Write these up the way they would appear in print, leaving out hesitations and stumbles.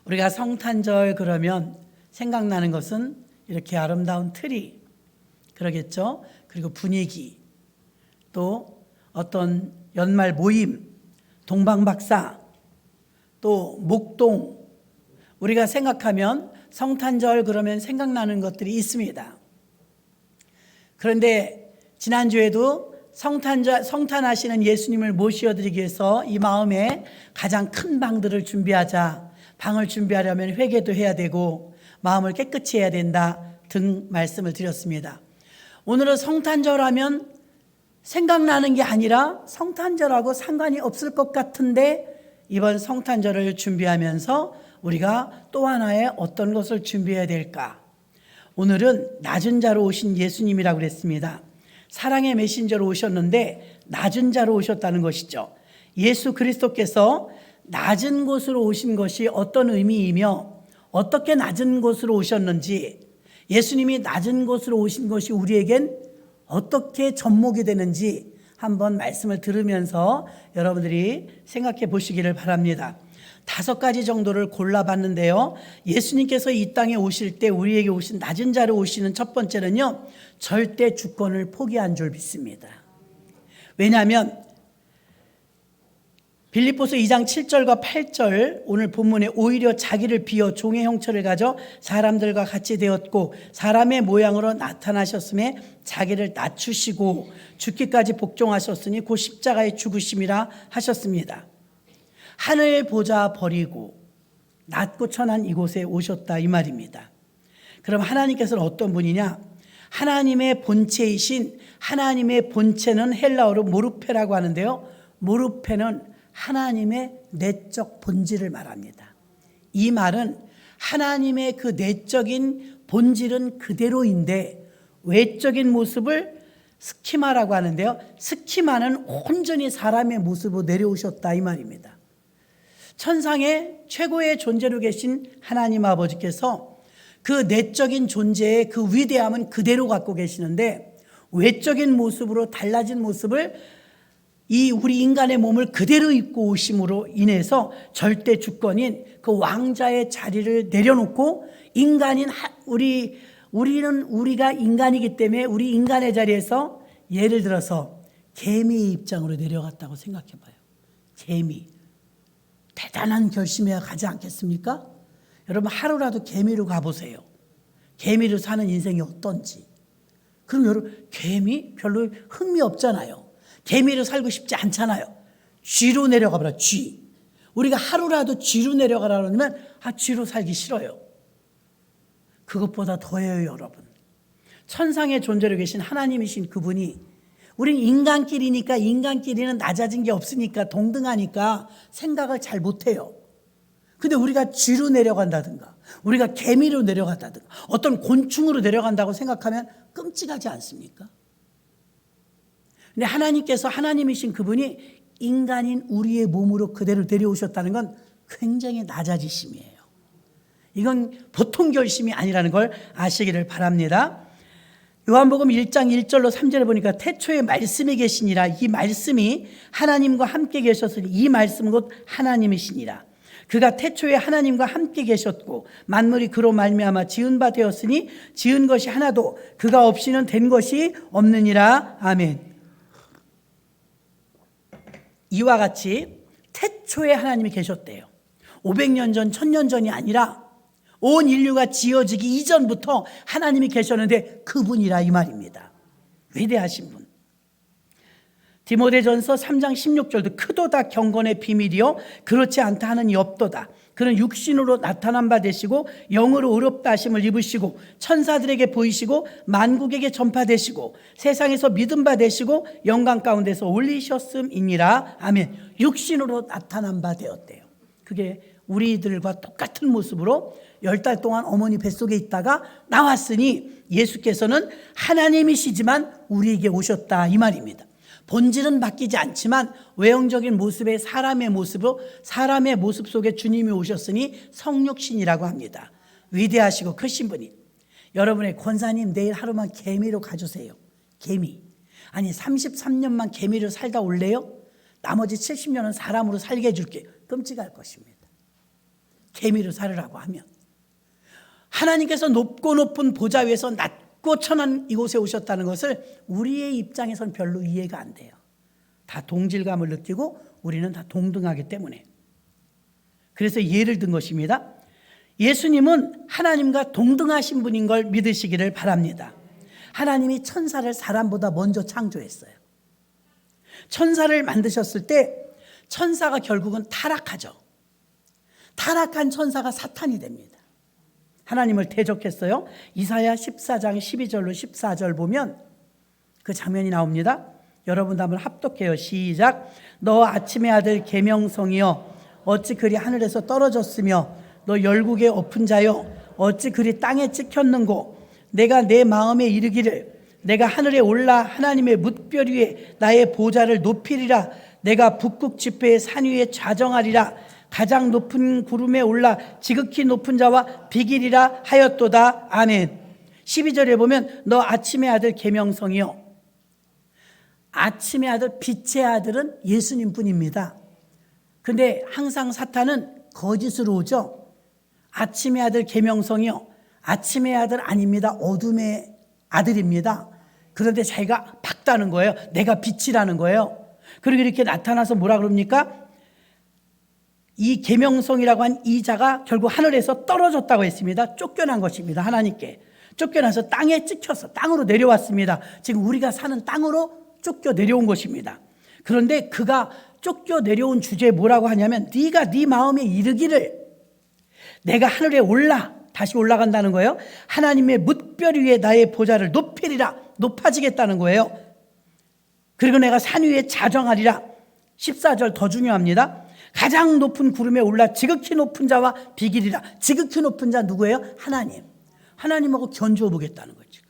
우리가 성탄절 그러면 생각나는 것은 이렇게 아름다운 트리, 그러겠죠. 그리고 분위기, 또 어떤 연말 모임, 동방박사, 또 목동, 우리가 생각하면 성탄절 그러면 생각나는 것들이 있습니다. 그런데 지난주에도 성탄하시는 예수님을 모셔드리기 위해서 이 마음에 가장 큰 방들을 준비하자, 방을 준비하려면 회개도 해야 되고 마음을 깨끗이 해야 된다 등 말씀을 드렸습니다. 오늘은 성탄절 하면 생각나는 게 아니라 성탄절하고 상관이 없을 것 같은데 이번 성탄절을 준비하면서 우리가 또 하나의 어떤 것을 준비해야 될까? 오늘은 낮은 자로 오신 예수님이라고 그랬습니다. 사랑의 메신저로 오셨는데 낮은 자로 오셨다는 것이죠. 예수 그리스도께서 낮은 곳으로 오신 것이 어떤 의미이며 어떻게 낮은 곳으로 오셨는지, 예수님이 낮은 곳으로 오신 것이 우리에겐 어떻게 접목이 되는지 한번 말씀을 들으면서 여러분들이 생각해 보시기를 바랍니다. 5가지 정도를 골라봤는데요. 예수님께서 이 땅에 오실 때 우리에게 오신 낮은 자로 오시는 첫 번째는요, 절대 주권을 포기한 줄 믿습니다. 왜냐하면 빌립보서 2장 7절과 8절 오늘 본문에 오히려 자기를 비어 종의 형체를 가져 사람들과 같이 되었고 사람의 모양으로 나타나셨음에 자기를 낮추시고 죽기까지 복종하셨으니 곧 십자가의 죽으심이라 하셨습니다. 하늘 보좌 버리고 낮고 천한 이곳에 오셨다 이 말입니다. 그럼 하나님께서는 어떤 분이냐? 하나님의 본체이신, 하나님의 본체는 헬라어로 모르페라고 하는데요, 모르페는 하나님의 내적 본질을 말합니다. 이 말은 하나님의 그 내적인 본질은 그대로인데 외적인 모습을 스키마라고 하는데요, 스키마는 온전히 사람의 모습으로 내려오셨다 이 말입니다. 천상의 최고의 존재로 계신 하나님 아버지께서 그 내적인 존재의 그 위대함은 그대로 갖고 계시는데 외적인 모습으로 달라진 모습을 이 우리 인간의 몸을 그대로 입고 오심으로 인해서 절대 주권인 그 왕자의 자리를 내려놓고 인간인 우리가 인간이기 때문에 우리 인간의 자리에서 예를 들어서 개미의 입장으로 내려갔다고 생각해 봐요. 개미. 대단한 결심해야 가지 않겠습니까? 여러분 하루라도 개미로 가보세요. 개미로 사는 인생이 어떤지. 그럼 여러분 개미 별로 흥미 없잖아요. 개미로 살고 싶지 않잖아요. 쥐로 내려가 봐라. 쥐. 우리가 하루라도 쥐로 내려가라 그러면 쥐로 살기 싫어요. 그것보다 더해요 여러분. 천상의 존재로 계신 하나님이신 그분이 우린 인간끼리니까 인간끼리는 낮아진 게 없으니까 동등하니까 생각을 잘 못해요. 근데 우리가 쥐로 내려간다든가 우리가 개미로 내려간다든가 어떤 곤충으로 내려간다고 생각하면 끔찍하지 않습니까? 근데 하나님께서 하나님이신 그분이 인간인 우리의 몸으로 그대로 내려오셨다는 건 굉장히 낮아지심이에요. 이건 보통 결심이 아니라는 걸 아시기를 바랍니다. 요한복음 1장 1절로 3절에 보니까 태초에 말씀이 계시니라. 이 말씀이 하나님과 함께 계셨으니 이 말씀은 곧 하나님이시니라. 그가 태초에 하나님과 함께 계셨고 만물이 그로 말미암아 지은 바 되었으니 지은 것이 하나도 그가 없이는 된 것이 없느니라. 아멘. 이와 같이 태초에 하나님이 계셨대요. 500년 전, 1000년 전이 아니라 온 인류가 지어지기 이전부터 하나님이 계셨는데 그분이라 이 말입니다. 위대하신 분. 디모데전서 3장 16절도 크도다 경건의 비밀이요 그렇지 않다 하는 이 없도다. 그는 육신으로 나타난 바 되시고 영으로 의롭다 하심을 입으시고 천사들에게 보이시고 만국에게 전파되시고 세상에서 믿음 바 되시고 영광 가운데서 올리셨음이니라. 아멘. 육신으로 나타난 바 되었대요. 그게 우리들과 똑같은 모습으로 10달 동안 어머니 뱃속에 있다가 나왔으니 예수께서는 하나님이시지만 우리에게 오셨다 이 말입니다. 본질은 바뀌지 않지만 외형적인 모습의 사람의 모습으로 사람의 모습 속에 주님이 오셨으니 성육신이라고 합니다. 위대하시고 크신 분이. 여러분의 권사님 내일 하루만 개미로 가주세요. 개미. 아니 33년만 개미로 살다 올래요? 나머지 70년은 사람으로 살게 해줄게. 끔찍할 것입니다. 개미로 살으라고 하면, 하나님께서 높고 높은 보좌 위에서 낮고 천한 이곳에 오셨다는 것을 우리의 입장에서는 별로 이해가 안 돼요. 다 동질감을 느끼고 우리는 다 동등하기 때문에. 그래서 예를 든 것입니다. 예수님은 하나님과 동등하신 분인 걸 믿으시기를 바랍니다. 하나님이 천사를 사람보다 먼저 창조했어요. 천사를 만드셨을 때 천사가 결국은 타락하죠. 타락한 천사가 사탄이 됩니다. 하나님을 대적했어요. 이사야 14장 12절로 14절 보면 그 장면이 나옵니다. 여러분도 한번 합독해요. 시작. 너 아침의 아들 계명성이여 어찌 그리 하늘에서 떨어졌으며 너 열국의 엎은 자여 어찌 그리 땅에 찍혔는고 내가 내 마음에 이르기를 내가 하늘에 올라 하나님의 뭇별 위에 나의 보좌를 높이리라. 내가 북극 지폐의 산 위에 좌정하리라. 가장 높은 구름에 올라 지극히 높은 자와 비기리라 하였도다. 아멘. 12절에 보면 너 아침의 아들 계명성이여. 아침의 아들, 빛의 아들은 예수님 뿐입니다. 근데 항상 사탄은 거짓으로 오죠. 아침의 아들 계명성이요. 아침의 아들 아닙니다. 어둠의 아들입니다. 그런데 자기가 밝다는 거예요. 내가 빛이라는 거예요. 그리고 이렇게 나타나서 뭐라 그럽니까? 이 계명성이라고 한 이 자가 결국 하늘에서 떨어졌다고 했습니다. 쫓겨난 것입니다. 하나님께. 쫓겨나서 땅에 찍혀서 땅으로 내려왔습니다. 지금 우리가 사는 땅으로 쫓겨 내려온 것입니다. 그런데 그가 쫓겨 내려온 주제에 뭐라고 하냐면 네가 네 마음에 이르기를 내가 하늘에 올라 다시 올라간다는 거예요. 하나님의 뭇별 위에 나의 보좌를 높이리라. 높아지겠다는 거예요. 그리고 내가 산 위에 자정하리라. 14절 더 중요합니다. 가장 높은 구름에 올라 지극히 높은 자와 비기리라. 지극히 높은 자 누구예요? 하나님. 하나님하고 견주어 보겠다는 거죠.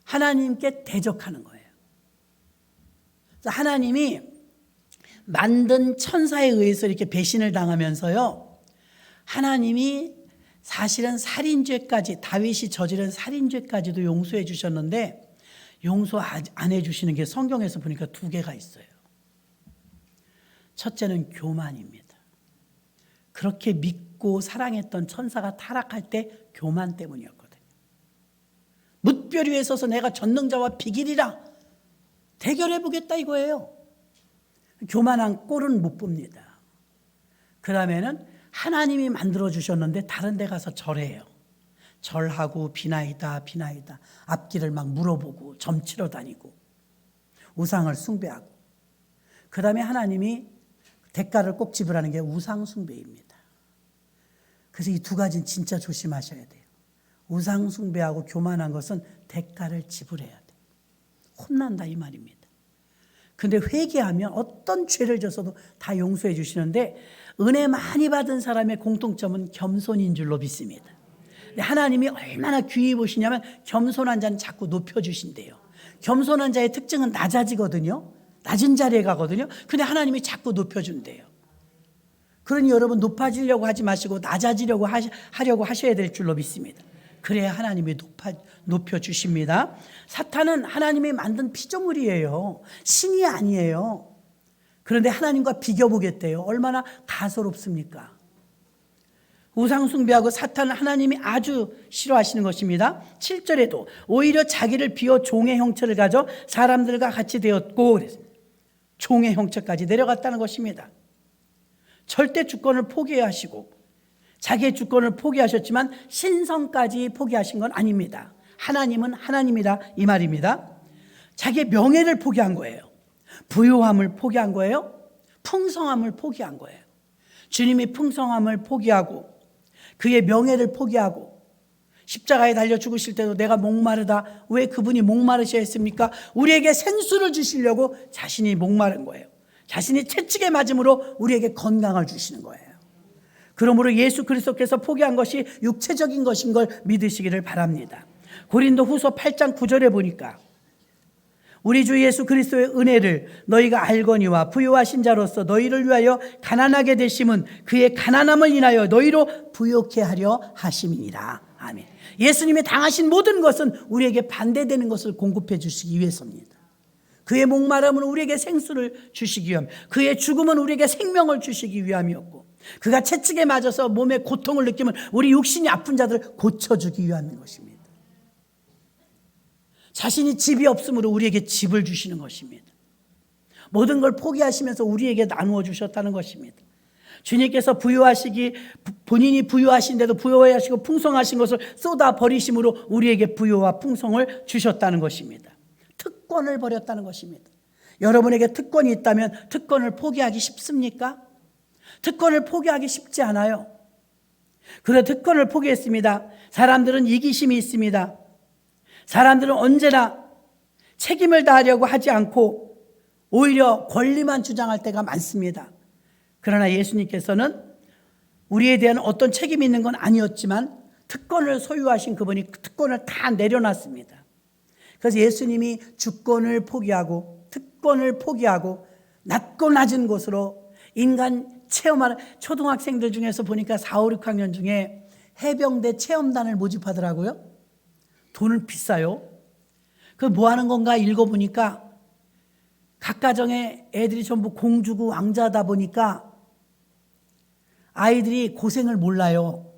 하나님께 대적하는 거예요. 그래서 하나님이 만든 천사에 의해서 이렇게 배신을 당하면서요. 하나님이 사실은 살인죄까지 다윗이 저지른 살인죄까지도 용서해 주셨는데 용서 안 해주시는 게 성경에서 보니까 두 개가 있어요. 첫째는 교만입니다. 그렇게 믿고 사랑했던 천사가 타락할 때 교만 때문이었거든요. 뭇별 위에 서서 내가 전능자와 비기리라 대결해 보겠다 이거예요. 교만한 꼴은 못 봅니다. 그 다음에는 하나님이 만들어 주셨는데 다른 데 가서 절해요. 절하고 비나이다 비나이다 앞길을 막 물어보고 점치러 다니고 우상을 숭배하고 그 다음에 하나님이 대가를 꼭 지불하는 게 우상 숭배입니다. 그래서 이 두 가지는 진짜 조심하셔야 돼요. 우상 숭배하고 교만한 것은 대가를 지불해야 돼요. 혼난다 이 말입니다. 근데 회개하면 어떤 죄를 져서도 다 용서해 주시는데 은혜 많이 받은 사람의 공통점은 겸손인 줄로 믿습니다. 근데 하나님이 얼마나 귀히 보시냐면 겸손한 자는 자꾸 높여주신대요. 겸손한 자의 특징은 낮아지거든요. 낮은 자리에 가거든요. 근데 하나님이 자꾸 높여준대요. 그러니 여러분 높아지려고 하지 마시고 낮아지려고 하려고 하셔야 될 줄로 믿습니다. 그래야 하나님이 높여주십니다. 사탄은 하나님이 만든 피조물이에요. 신이 아니에요. 그런데 하나님과 비교보겠대요. 얼마나 가소롭습니까? 우상숭배하고 사탄은 하나님이 아주 싫어하시는 것입니다. 7절에도 오히려 자기를 비워 종의 형체를 가져 사람들과 같이 되었고 그래서 종의 형체까지 내려갔다는 것입니다. 절대 주권을 포기하시고 자기의 주권을 포기하셨지만 신성까지 포기하신 건 아닙니다. 하나님은 하나님이다 이 말입니다. 자기의 명예를 포기한 거예요. 부요함을 포기한 거예요. 풍성함을 포기한 거예요. 주님이 풍성함을 포기하고 그의 명예를 포기하고 십자가에 달려 죽으실 때도 내가 목마르다. 왜 그분이 목마르셔야 했습니까? 우리에게 생수를 주시려고 자신이 목마른 거예요. 자신이 채찍에 맞음으로 우리에게 건강을 주시는 거예요. 그러므로 예수 그리스도께서 포기한 것이 육체적인 것인 걸 믿으시기를 바랍니다. 고린도후서 8장 9절에 보니까 우리 주 예수 그리스도의 은혜를 너희가 알거니와 부요하신 자로서 너희를 위하여 가난하게 되심은 그의 가난함을 인하여 너희로 부요케 하려 하심이니라. 아멘. 예수님이 당하신 모든 것은 우리에게 반대되는 것을 공급해 주시기 위해서입니다. 그의 목마름은 우리에게 생수를 주시기 위함, 그의 죽음은 우리에게 생명을 주시기 위함이었고 그가 채찍에 맞아서 몸에 고통을 느끼면 우리 육신이 아픈 자들을 고쳐주기 위한 것입니다. 자신이 집이 없으므로 우리에게 집을 주시는 것입니다. 모든 걸 포기하시면서 우리에게 나누어 주셨다는 것입니다. 주님께서 본인이 부유하신데도 부유하시고 풍성하신 것을 쏟아 버리심으로 우리에게 부유와 풍성을 주셨다는 것입니다. 특권을 버렸다는 것입니다. 여러분에게 특권이 있다면 특권을 포기하기 쉽습니까? 특권을 포기하기 쉽지 않아요. 그래 특권을 포기했습니다. 사람들은 이기심이 있습니다. 사람들은 언제나 책임을 다하려고 하지 않고 오히려 권리만 주장할 때가 많습니다. 그러나 예수님께서는 우리에 대한 어떤 책임이 있는 건 아니었지만 특권을 소유하신 그분이 그 특권을 다 내려놨습니다. 그래서 예수님이 주권을 포기하고 특권을 포기하고 낮고 낮은 곳으로 인간 체험하는 초등학생들 중에서 보니까 4, 5, 6학년 중에 해병대 체험단을 모집하더라고요. 돈은 비싸요. 그 뭐 하는 건가 읽어보니까 각 가정의 애들이 전부 공주고 왕자다 보니까 아이들이 고생을 몰라요.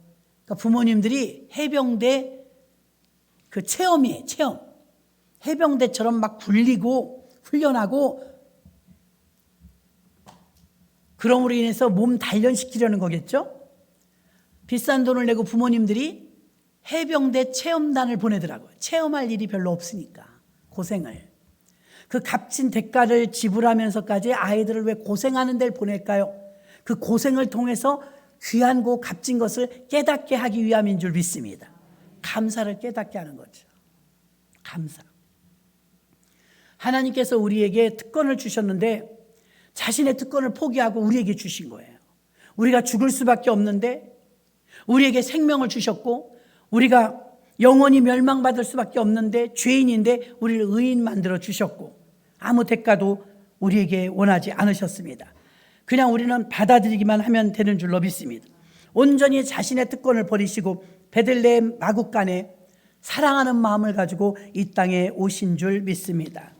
그러니까 부모님들이 해병대 그 체험이에요. 체험. 해병대처럼 막 굴리고 훈련하고 그럼으로 인해서 몸 단련시키려는 거겠죠. 비싼 돈을 내고 부모님들이 해병대 체험단을 보내더라고요. 체험할 일이 별로 없으니까 고생을. 그 값진 대가를 지불하면서까지 아이들을 왜 고생하는 데를 보낼까요? 그 고생을 통해서 귀한고 값진 것을 깨닫게 하기 위함인 줄 믿습니다. 감사를 깨닫게 하는 거죠. 감사. 하나님께서 우리에게 특권을 주셨는데 자신의 특권을 포기하고 우리에게 주신 거예요. 우리가 죽을 수밖에 없는데 우리에게 생명을 주셨고 우리가 영원히 멸망받을 수밖에 없는데 죄인인데 우리를 의인 만들어 주셨고 아무 대가도 우리에게 원하지 않으셨습니다. 그냥 우리는 받아들이기만 하면 되는 줄로 믿습니다. 온전히 자신의 특권을 버리시고 베들레헴 마국간에 사랑하는 마음을 가지고 이 땅에 오신 줄 믿습니다.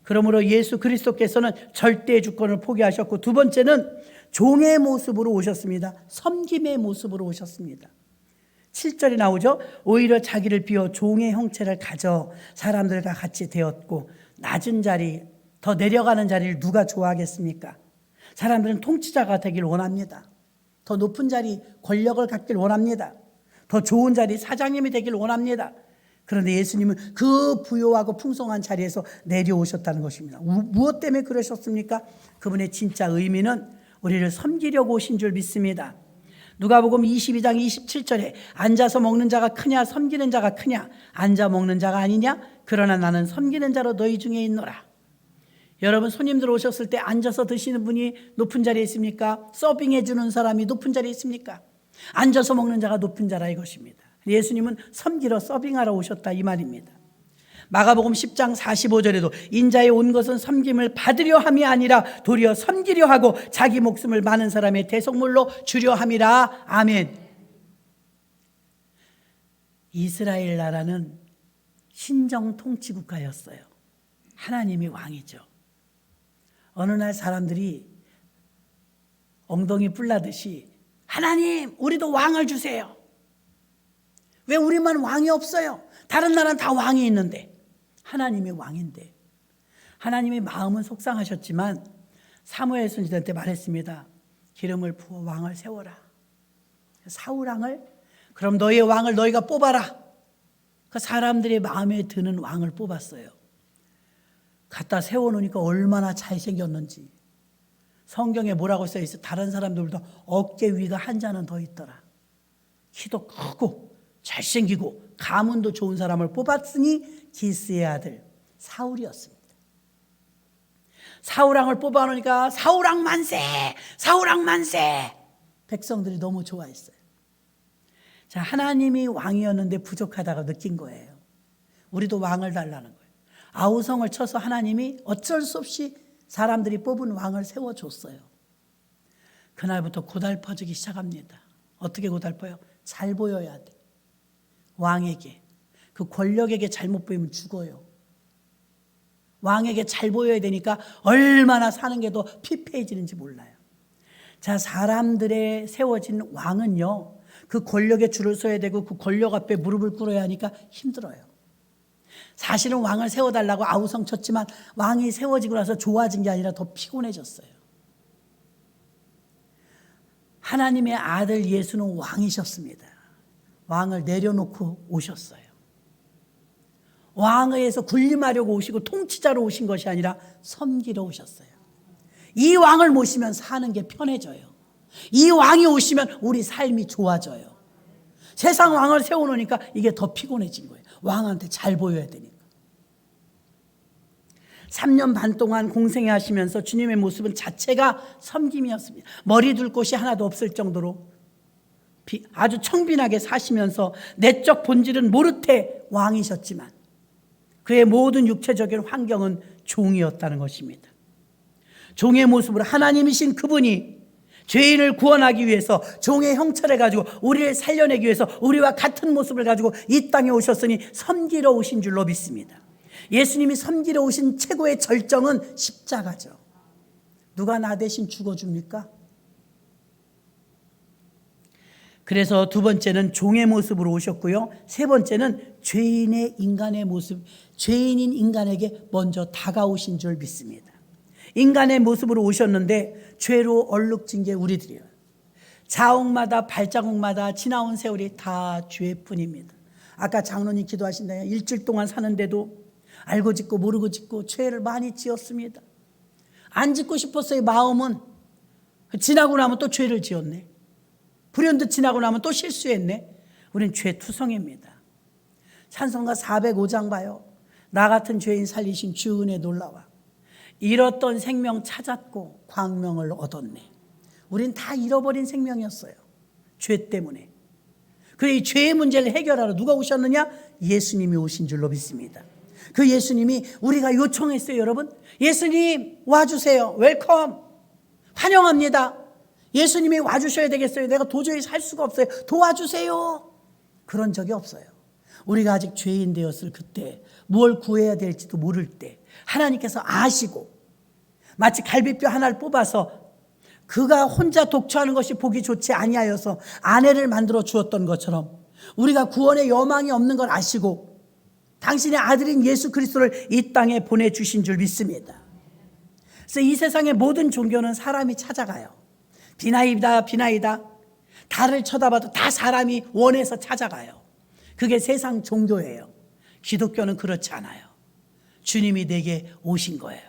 그러므로 예수 그리스도께서는 절대 주권을 포기하셨고 두 번째는 종의 모습으로 오셨습니다. 섬김의 모습으로 오셨습니다. 7절에 나오죠. 오히려 자기를 비워 종의 형체를 가져 사람들과 같이 되었고 낮은 자리, 더 내려가는 자리를 누가 좋아하겠습니까? 사람들은 통치자가 되길 원합니다. 더 높은 자리, 권력을 갖길 원합니다. 더 좋은 자리, 사장님이 되길 원합니다. 그런데 예수님은 그 부요하고 풍성한 자리에서 내려오셨다는 것입니다. 무엇 때문에 그러셨습니까? 그분의 진짜 의미는 우리를 섬기려고 오신 줄 믿습니다. 누가복음 22장 27절에 앉아서 먹는 자가 크냐 섬기는 자가 크냐 앉아 먹는 자가 아니냐 그러나 나는 섬기는 자로 너희 중에 있노라. 여러분 손님들 오셨을 때 앉아서 드시는 분이 높은 자리에 있습니까? 서빙해 주는 사람이 높은 자리에 있습니까? 앉아서 먹는 자가 높은 자라 이것입니다. 예수님은 섬기러 서빙하러 오셨다 이 말입니다. 마가복음 10장 45절에도 인자에 온 것은 섬김을 받으려 함이 아니라 도리어 섬기려 하고 자기 목숨을 많은 사람의 대속물로 주려 함이라. 아멘. 이스라엘 나라는 신정 통치국가였어요. 하나님이 왕이죠. 어느 날 사람들이 엉덩이 뿔나듯이 하나님 우리도 왕을 주세요. 왜 우리만 왕이 없어요? 다른 나라는 다 왕이 있는데. 하나님이 왕인데. 하나님의 마음은 속상하셨지만 사무엘 선지자한테 말했습니다. 기름을 부어 왕을 세워라. 사울 왕을 그럼 너의 왕을 너희가 뽑아라. 그 사람들의 마음에 드는 왕을 뽑았어요. 갖다 세워놓으니까 얼마나 잘생겼는지. 성경에 뭐라고 써있어? 다른 사람들보다 어깨 위가 한 자는 더 있더라. 키도 크고 잘생기고 가문도 좋은 사람을 뽑았으니 기스의 아들 사울이었습니다. 사울왕을 뽑아놓으니까 사울왕 만세! 사울왕 만세! 백성들이 너무 좋아했어요. 자, 하나님이 왕이었는데 부족하다고 느낀 거예요. 우리도 왕을 달라는 거예요. 아우성을 쳐서 하나님이 어쩔 수 없이 사람들이 뽑은 왕을 세워줬어요. 그날부터 고달퍼지기 시작합니다. 어떻게 고달퍼요? 잘 보여야 돼. 왕에게, 그 권력에게 잘못 보이면 죽어요. 왕에게 잘 보여야 되니까 얼마나 사는 게 더 피폐해지는지 몰라요. 자, 사람들의 세워진 왕은요, 그 권력에 줄을 서야 되고 그 권력 앞에 무릎을 꿇어야 하니까 힘들어요. 사실은 왕을 세워달라고 아우성 쳤지만 왕이 세워지고 나서 좋아진 게 아니라 더 피곤해졌어요. 하나님의 아들 예수는 왕이셨습니다. 왕을 내려놓고 오셨어요. 왕에서 군림하려고 오시고 통치자로 오신 것이 아니라 섬기러 오셨어요. 이 왕을 모시면 사는 게 편해져요. 이 왕이 오시면 우리 삶이 좋아져요. 세상 왕을 세워놓으니까 이게 더 피곤해진 거예요. 왕한테 잘 보여야 되니까. 3년 반 동안 공생애 하시면서 주님의 모습은 자체가 섬김이었습니다. 머리 둘 곳이 하나도 없을 정도로 아주 청빈하게 사시면서 내적 본질은 모르테 왕이셨지만 그의 모든 육체적인 환경은 종이었다는 것입니다. 종의 모습으로 하나님이신 그분이 죄인을 구원하기 위해서 종의 형체를 가지고 우리를 살려내기 위해서 우리와 같은 모습을 가지고 이 땅에 오셨으니 섬기러 오신 줄로 믿습니다. 예수님이 섬기러 오신 최고의 절정은 십자가죠. 누가 나 대신 죽어줍니까? 그래서 두 번째는 종의 모습으로 오셨고요. 세 번째는 죄인의 인간의 모습, 죄인인 인간에게 먼저 다가오신 줄 믿습니다. 인간의 모습으로 오셨는데 죄로 얼룩진 게 우리들이에요. 자옥마다 발자국마다 지나온 세월이 다 죄뿐입니다. 아까 장로님 기도하신다. 일주일 동안 사는데도 알고 짓고 모르고 짓고 죄를 많이 지었습니다. 안 짓고 싶었어요. 마음은. 지나고 나면 또 죄를 지었네. 불현듯 지나고 나면 또 실수했네. 우린 죄투성입니다. 찬송가 405장 봐요. 나 같은 죄인 살리신 주 은혜 놀라와. 잃었던 생명 찾았고 광명을 얻었네. 우린 다 잃어버린 생명이었어요. 죄 때문에. 그래, 이 죄의 문제를 해결하러 누가 오셨느냐? 예수님이 오신 줄로 믿습니다. 그 예수님이 우리가 요청했어요. 여러분, 예수님 와주세요. 웰컴. 환영합니다. 예수님이 와주셔야 되겠어요. 내가 도저히 살 수가 없어요. 도와주세요. 그런 적이 없어요. 우리가 아직 죄인 되었을 그때, 무엇을 구해야 될지도 모를 때 하나님께서 아시고 마치 갈비뼈 하나를 뽑아서 그가 혼자 독처하는 것이 보기 좋지 아니하여서 아내를 만들어 주었던 것처럼 우리가 구원의 여망이 없는 걸 아시고 당신의 아들인 예수 그리스도를 이 땅에 보내주신 줄 믿습니다. 그래서 이 세상의 모든 종교는 사람이 찾아가요. 비나이다 비나이다. 달을 쳐다봐도 다 사람이 원해서 찾아가요. 그게 세상 종교예요. 기독교는 그렇지 않아요. 주님이 내게 오신 거예요.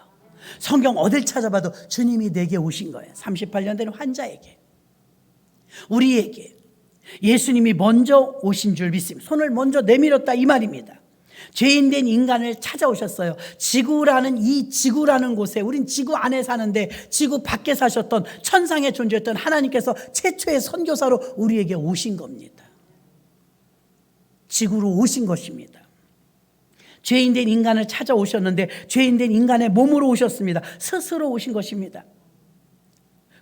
성경 어딜 찾아봐도 주님이 내게 오신 거예요. 38년 된 환자에게, 우리에게 예수님이 먼저 오신 줄 믿습니다. 손을 먼저 내밀었다 이 말입니다. 죄인 된 인간을 찾아오셨어요. 지구라는 이 지구라는 곳에, 우린 지구 안에 사는데 지구 밖에 사셨던 천상에 존재했던 하나님께서 최초의 선교사로 우리에게 오신 겁니다. 지구로 오신 것입니다. 죄인 된 인간을 찾아오셨는데 죄인 된 인간의 몸으로 오셨습니다. 스스로 오신 것입니다.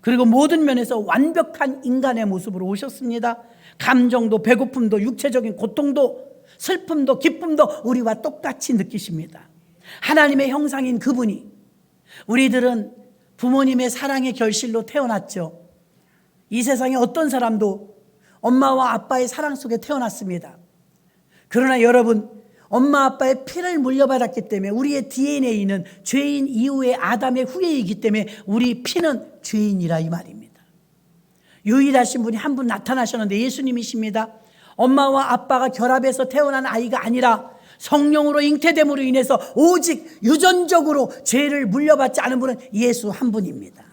그리고 모든 면에서 완벽한 인간의 모습으로 오셨습니다. 감정도 배고픔도 육체적인 고통도 슬픔도 기쁨도 우리와 똑같이 느끼십니다. 하나님의 형상인 그분이, 우리들은 부모님의 사랑의 결실로 태어났죠. 이 세상에 어떤 사람도 엄마와 아빠의 사랑 속에 태어났습니다. 그러나 여러분, 엄마 아빠의 피를 물려받았기 때문에 우리의 DNA는 죄인 이후의 아담의 후예이기 때문에 우리 피는 죄인이라 이 말입니다. 유일하신 분이 한 분 나타나셨는데 예수님이십니다. 엄마와 아빠가 결합해서 태어난 아이가 아니라 성령으로 잉태됨으로 인해서 오직 유전적으로 죄를 물려받지 않은 분은 예수 한 분입니다.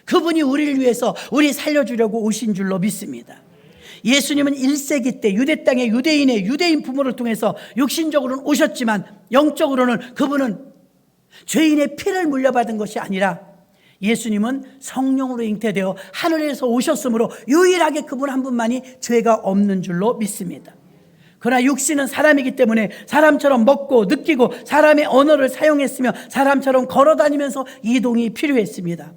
그분이 우리를 위해서 우리 살려주려고 오신 줄로 믿습니다. 예수님은 1세기 때 유대 땅의 유대인 부모를 통해서 육신적으로는 오셨지만 영적으로는 그분은 죄인의 피를 물려받은 것이 아니라 예수님은 성령으로 잉태되어 하늘에서 오셨으므로 유일하게 그분 한 분만이 죄가 없는 줄로 믿습니다. 그러나 육신은 사람이기 때문에 사람처럼 먹고 느끼고 사람의 언어를 사용했으며 사람처럼 걸어다니면서 이동이 필요했습니다.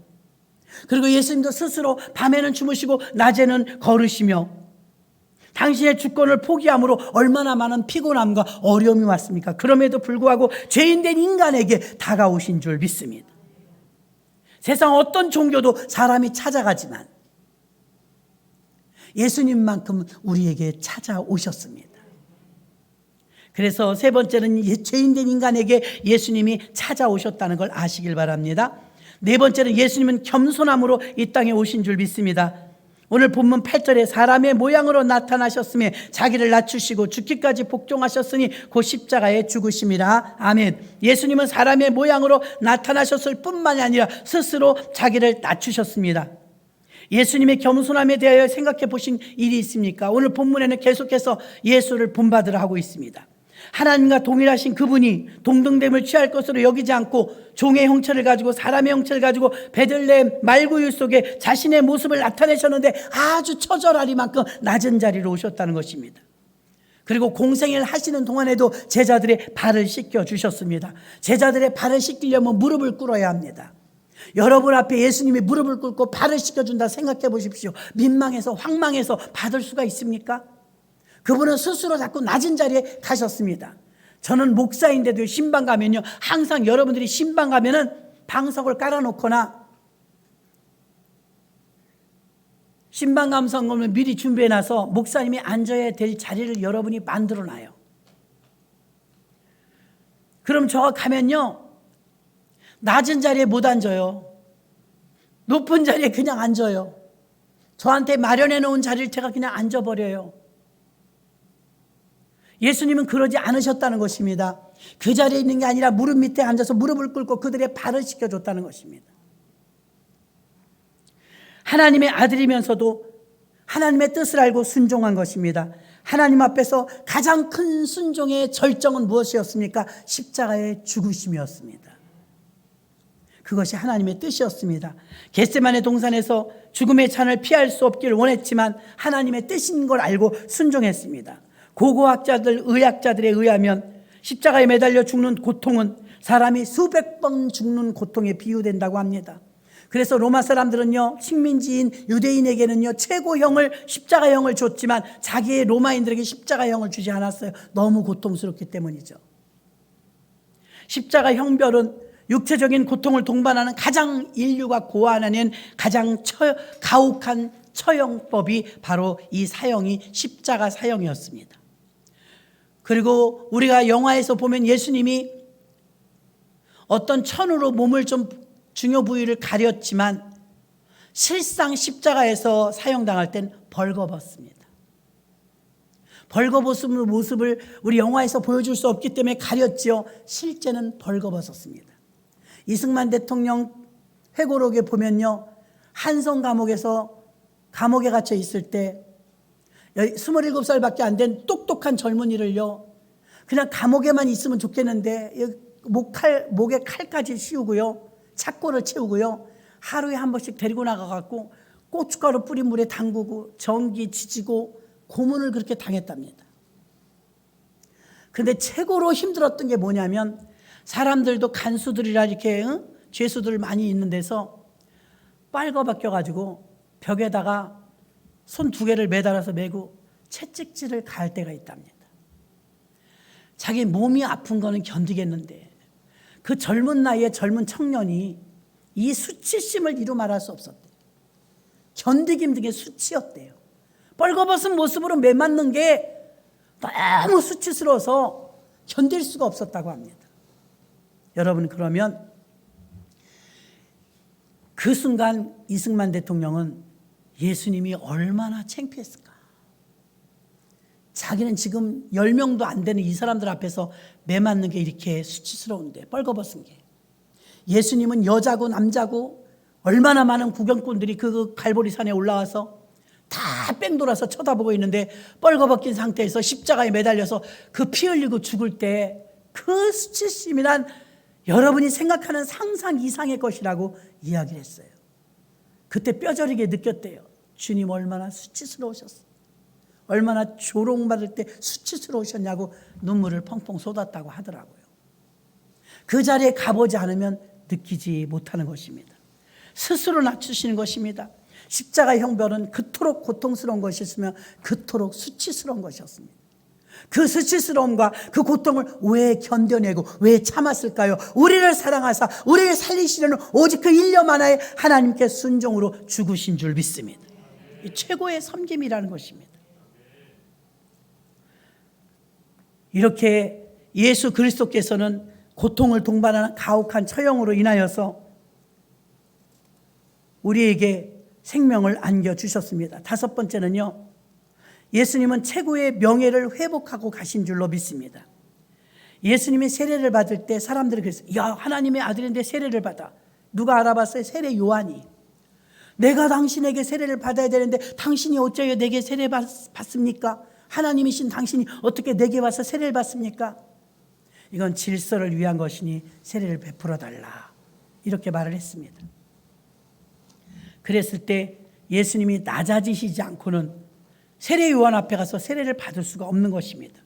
그리고 예수님도 스스로 밤에는 주무시고 낮에는 걸으시며 당신의 주권을 포기함으로 얼마나 많은 피곤함과 어려움이 왔습니까? 그럼에도 불구하고 죄인된 인간에게 다가오신 줄 믿습니다. 세상 어떤 종교도 사람이 찾아가지만 예수님만큼 우리에게 찾아오셨습니다. 그래서 세 번째는 죄인된 인간에게 예수님이 찾아오셨다는 걸 아시길 바랍니다. 네 번째는 예수님은 겸손함으로 이 땅에 오신 줄 믿습니다. 오늘 본문 8절에 사람의 모양으로 나타나셨으며 자기를 낮추시고 죽기까지 복종하셨으니 곧 십자가에 죽으심이라. 아멘. 예수님은 사람의 모양으로 나타나셨을 뿐만이 아니라 스스로 자기를 낮추셨습니다. 예수님의 겸손함에 대하여 생각해 보신 일이 있습니까? 오늘 본문에는 계속해서 예수를 본받으라 하고 있습니다. 하나님과 동일하신 그분이 동등됨을 취할 것으로 여기지 않고 종의 형체를 가지고 사람의 형체를 가지고 베들레헴 말구유 속에 자신의 모습을 나타내셨는데 아주 처절하리만큼 낮은 자리로 오셨다는 것입니다. 그리고 공생애를 하시는 동안에도 제자들의 발을 씻겨 주셨습니다. 제자들의 발을 씻기려면 무릎을 꿇어야 합니다. 여러분 앞에 예수님이 무릎을 꿇고 발을 씻겨준다 생각해 보십시오. 민망해서 황망해서 받을 수가 있습니까? 그분은 스스로 자꾸 낮은 자리에 가셨습니다. 저는 목사인데도 신방 가면요, 항상 여러분들이 신방 가면은 방석을 깔아놓거나 신방 감성을 미리 준비해놔서 목사님이 앉아야 될 자리를 여러분이 만들어놔요. 그럼 저 가면요, 낮은 자리에 못 앉아요. 높은 자리에 그냥 앉아요. 저한테 마련해 놓은 자리를 제가 그냥 앉아버려요. 예수님은 그러지 않으셨다는 것입니다. 그 자리에 있는 게 아니라 무릎 밑에 앉아서 무릎을 꿇고 그들의 발을 씻겨줬다는 것입니다. 하나님의 아들이면서도 하나님의 뜻을 알고 순종한 것입니다. 하나님 앞에서 가장 큰 순종의 절정은 무엇이었습니까? 십자가의 죽으심이었습니다. 그것이 하나님의 뜻이었습니다. 겟세마네 동산에서 죽음의 잔을 피할 수 없기를 원했지만 하나님의 뜻인 걸 알고 순종했습니다. 고고학자들, 의학자들에 의하면 십자가에 매달려 죽는 고통은 사람이 수백 번 죽는 고통에 비유된다고 합니다. 그래서 로마 사람들은요, 식민지인 유대인에게는요, 최고형을 십자가형을 줬지만 자기의 로마인들에게 십자가형을 주지 않았어요. 너무 고통스럽기 때문이죠. 십자가 형별은 육체적인 고통을 동반하는 가장 인류가 고안하는 가장 가혹한 처형법이 바로 이 사형이 십자가 사형이었습니다. 그리고 우리가 영화에서 보면 예수님이 어떤 천으로 몸을 좀 중요 부위를 가렸지만 실상 십자가에서 사형당할 땐 벌거벗습니다. 벌거벗은 모습을 우리 영화에서 보여줄 수 없기 때문에 가렸지요. 실제는 벌거벗었습니다. 이승만 대통령 회고록에 보면요, 한성 감옥에서 감옥에 갇혀 있을 때 27살밖에 안 된 똑똑한 젊은이를요, 그냥 감옥에만 있으면 좋겠는데 목에 칼까지 씌우고요, 착고를 채우고요, 하루에 한 번씩 데리고 나가갖고 고춧가루 뿌린 물에 담그고 전기 지지고 고문을 그렇게 당했답니다. 그런데 최고로 힘들었던 게 뭐냐면, 사람들도 간수들이라 이렇게 죄수들 많이 있는 데서 빨거벗겨가지고 벽에다가 손 2개를 매달아서 매고 채찍질을 가할 때가 있답니다. 자기 몸이 아픈 거는 견디겠는데 그 젊은 나이에 젊은 청년이 이 수치심을 이루 말할 수 없었대요. 견디기 힘든 게 수치였대요. 뻘거벗은 모습으로 매맞는 게 너무 수치스러워서 견딜 수가 없었다고 합니다. 여러분, 그러면 그 순간 이승만 대통령은 예수님이 얼마나 창피했을까? 자기는 지금 10명도 안 되는 이 사람들 앞에서 매맞는 게 이렇게 수치스러운데, 뻘거벗은 게. 예수님은 여자고 남자고 얼마나 많은 구경꾼들이 그 갈보리산에 올라와서 다 뺑돌아서 쳐다보고 있는데 뻘거벗긴 상태에서 십자가에 매달려서 그 피 흘리고 죽을 때 그 수치심이란 여러분이 생각하는 상상 이상의 것이라고 이야기를 했어요. 그때 뼈저리게 느꼈대요. 주님 얼마나 수치스러우셨어. 얼마나 조롱받을 때 수치스러우셨냐고 눈물을 펑펑 쏟았다고 하더라고요. 그 자리에 가보지 않으면 느끼지 못하는 것입니다. 스스로 낮추시는 것입니다. 십자가 형벌은 그토록 고통스러운 것이었으며 그토록 수치스러운 것이었습니다. 그 수치스러움과 그 고통을 왜 견뎌내고 왜 참았을까요? 우리를 사랑하사 우리를 살리시려는 오직 그 일념 하나에 하나님께 순종으로 죽으신 줄 믿습니다. 이 최고의 섬김이라는 것입니다. 이렇게 예수 그리스도께서는 고통을 동반하는 가혹한 처형으로 인하여서 우리에게 생명을 안겨주셨습니다. 다섯 번째는요, 예수님은 최고의 명예를 회복하고 가신 줄로 믿습니다. 예수님이 세례를 받을 때 사람들이 그랬어요. 야, 하나님의 아들인데 세례를 받아. 누가 알아봤어요? 세례 요한이. 내가 당신에게 세례를 받아야 되는데 당신이 어째요 내게 세례 받습니까? 하나님이신 당신이 어떻게 내게 와서 세례를 받습니까? 이건 질서를 위한 것이니 세례를 베풀어 달라. 이렇게 말을 했습니다. 그랬을 때 예수님이 낮아지시지 않고는 세례 요한 앞에 가서 세례를 받을 수가 없는 것입니다.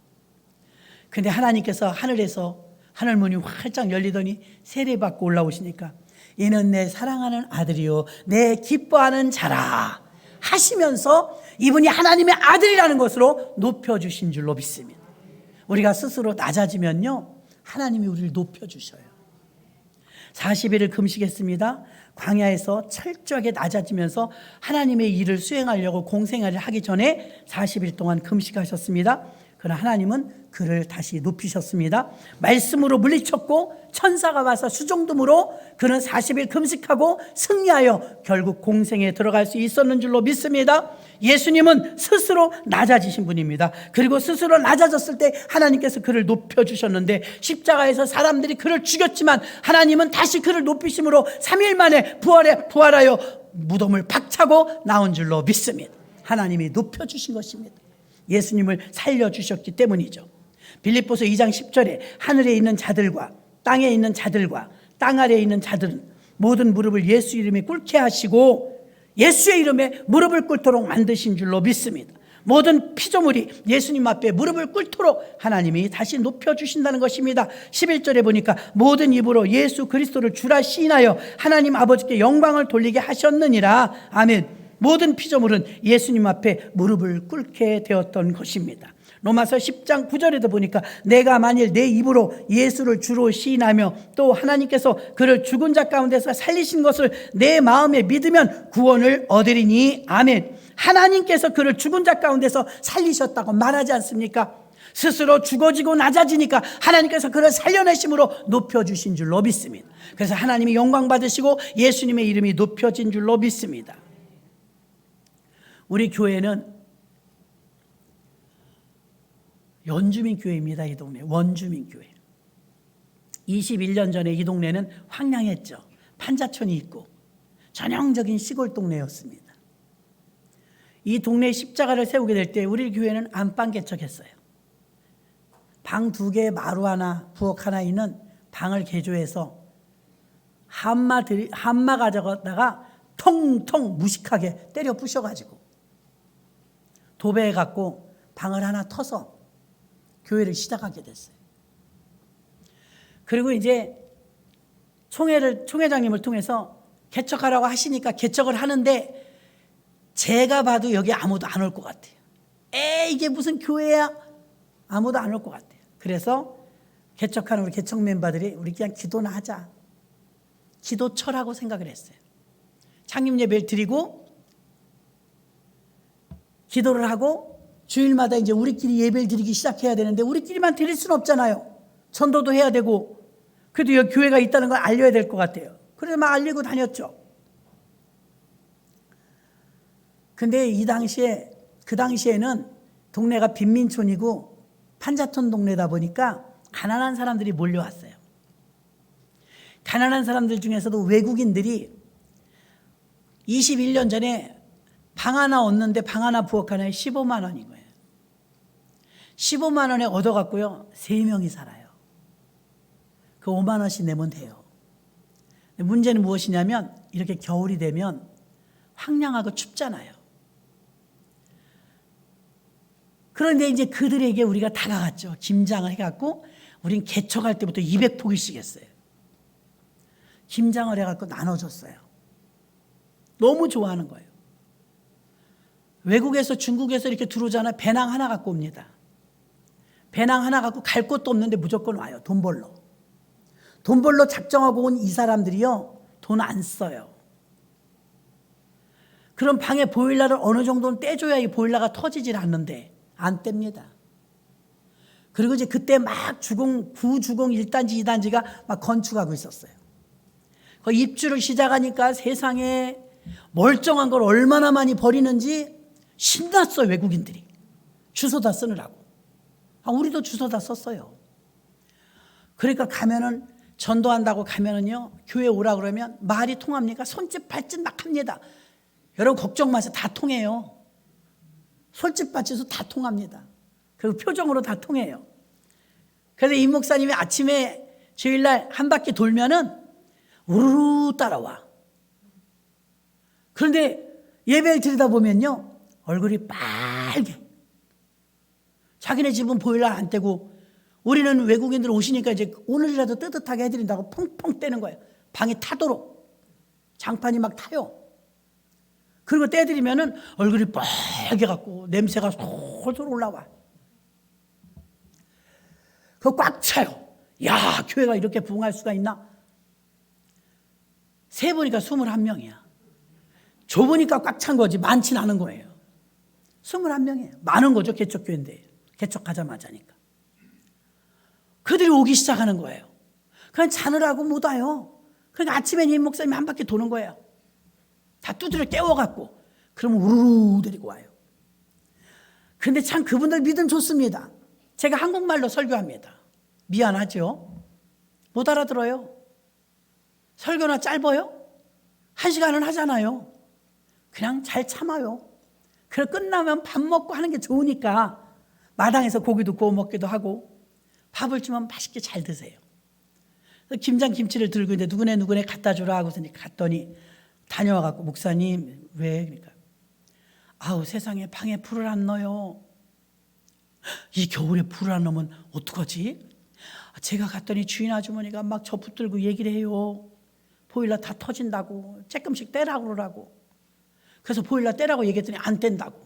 그런데 하나님께서 하늘에서 하늘 문이 활짝 열리더니 세례 받고 올라오시니까 이는 내 사랑하는 아들이요 내 기뻐하는 자라 하시면서 이분이 하나님의 아들이라는 것으로 높여주신 줄로 믿습니다. 우리가 스스로 낮아지면요 하나님이 우리를 높여주셔요. 40일을 금식했습니다. 광야에서 철저하게 낮아지면서 하나님의 일을 수행하려고 공생활을 하기 전에 40일 동안 금식하셨습니다. 그러나 하나님은 그를 다시 높이셨습니다. 말씀으로 물리쳤고 천사가 와서 수종둠으로 그는 40일 금식하고 승리하여 결국 공생에 들어갈 수 있었는 줄로 믿습니다. 예수님은 스스로 낮아지신 분입니다. 그리고 스스로 낮아졌을 때 하나님께서 그를 높여주셨는데 십자가에서 사람들이 그를 죽였지만 하나님은 다시 그를 높이심으로 3일 만에 부활하여 무덤을 박차고 나온 줄로 믿습니다. 하나님이 높여주신 것입니다. 예수님을 살려주셨기 때문이죠. 빌립보서 2장 10절에 하늘에 있는 자들과 땅에 있는 자들과 땅 아래에 있는 자들은 모든 무릎을 예수 이름에 꿇게 하시고 예수의 이름에 무릎을 꿇도록 만드신 줄로 믿습니다. 모든 피조물이 예수님 앞에 무릎을 꿇도록 하나님이 다시 높여주신다는 것입니다. 11절에 보니까 모든 입으로 예수 그리스도를 주라 시인하여 하나님 아버지께 영광을 돌리게 하셨느니라. 아멘. 모든 피조물은 예수님 앞에 무릎을 꿇게 되었던 것입니다. 로마서 10장 9절에도 보니까 내가 만일 내 입으로 예수를 주로 시인하며 또 하나님께서 그를 죽은 자 가운데서 살리신 것을 내 마음에 믿으면 구원을 얻으리니. 아멘. 하나님께서 그를 죽은 자 가운데서 살리셨다고 말하지 않습니까? 스스로 죽어지고 낮아지니까 하나님께서 그를 살려내심으로 높여주신 줄로 믿습니다. 그래서 하나님이 영광 받으시고 예수님의 이름이 높여진 줄로 믿습니다. 우리 교회는 원주민 교회입니다. 이 동네 원주민 교회. 21년 전에 이 동네는 황량했죠. 판자촌이 있고 전형적인 시골 동네였습니다. 이 동네에 십자가를 세우게 될 때 우리 교회는 안방 개척했어요. 방 2개, 마루 하나, 부엌 하나 있는 방을 개조해서 한마 가져다가 통통 무식하게 때려 부셔가지고 도배해갖고 방을 하나 터서 교회를 시작하게 됐어요. 그리고 이제 총회장님을 통해서 개척하라고 하시니까 개척을 하는데 제가 봐도 여기 아무도 안 올 것 같아요. 이게 무슨 교회야? 아무도 안 올 것 같아요. 그래서 개척하는 우리 개척 멤버들이 우리 그냥 기도나 하자. 기도처라고 생각을 했어요. 창립 예배를 드리고 기도를 하고 주일마다 이제 우리끼리 예배를 드리기 시작해야 되는데 우리끼리만 드릴 수는 없잖아요. 전도도 해야 되고 그래도 여기 교회가 있다는 걸 알려야 될 것 같아요. 그래서 막 알리고 다녔죠. 근데 그 당시에는 동네가 빈민촌이고 판자촌 동네다 보니까 가난한 사람들이 몰려왔어요. 가난한 사람들 중에서도 외국인들이 21년 전에 방 하나 얻는데 방 하나 부엌 하나에 15만 원인 거예요. 15만 원에 얻어갖고요 3명이 살아요. 그 5만 원씩 내면 돼요. 문제는 무엇이냐면 이렇게 겨울이 되면 황량하고 춥잖아요. 그런데 이제 그들에게 우리가 다가갔죠. 김장을 해갖고 우린 개척할 때부터 200포기씩 했어요. 김장을 해갖고 나눠줬어요. 너무 좋아하는 거예요. 외국에서 중국에서 이렇게 들어오잖아요. 배낭 하나 갖고 옵니다. 배낭 하나 갖고 갈 곳도 없는데 무조건 와요. 돈 벌러. 돈 벌러 작정하고 온 이 사람들이요, 돈 안 써요. 그럼 방에 보일러를 어느 정도는 떼줘야 이 보일러가 터지질 않는데 안 뗍니다. 그리고 이제 그때 막 구주공 1단지, 2단지가 막 건축하고 있었어요. 그 입주를 시작하니까 세상에 멀쩡한 걸 얼마나 많이 버리는지 신났어요, 외국인들이. 주소다 쓰느라고. 우리도 주소다 썼어요. 그러니까 가면은 전도한다고 가면은요, 교회 오라 그러면 말이 통합니까? 손짓 발짓 막 합니다. 여러분 걱정 마세요. 다 통해요. 손짓 발짓도 다 통합니다. 그리고 표정으로 다 통해요. 그래서 임 목사님이 아침에 주일날 한 바퀴 돌면은 우르르 따라와. 그런데 예배를 드리다 보면요, 얼굴이 빨개. 자기네 집은 보일러 안 떼고 우리는 외국인들 오시니까 이제 오늘이라도 뜨뜻하게 해드린다고 펑펑 떼는 거예요. 방이 타도록. 장판이 막 타요. 그리고 떼드리면은 얼굴이 빨개갖고 냄새가 솔솔 올라와. 그거 꽉 차요. 야, 교회가 이렇게 부흥할 수가 있나? 세보니까 21명이야. 좁으니까 꽉 찬 거지 많진 않은 거예요. 21명이에요. 많은 거죠. 개척교회인데. 개척하자마자니까. 그들이 오기 시작하는 거예요. 그냥 자느라고 못 와요. 그러니까 아침에 임 목사님이 한 바퀴 도는 거예요. 다 두드려 깨워갖고. 그러면 우르르 데리고 와요. 그런데 참 그분들 믿음 좋습니다. 제가 한국말로 설교합니다. 미안하죠? 못 알아들어요. 설교나 짧아요? 1시간은 하잖아요. 그냥 잘 참아요. 그래 끝나면 밥 먹고 하는 게 좋으니까 마당에서 고기도 구워 먹기도 하고 밥을 주면 맛있게 잘 드세요. 김장 김치를 들고 이제 누구네 갖다 주라 하고서 갔더니 다녀와갖고 목사님 왜? 그러니까 아우 세상에 방에 불을 안 넣어요. 이 겨울에 불을 안 넣으면 어떡하지? 제가 갔더니 주인 아주머니가 막 저 붙들고 얘기를 해요. 보일러 다 터진다고 조금씩 떼라고 그러라고. 그래서 보일러 떼라고 얘기했더니 안 뗀다고.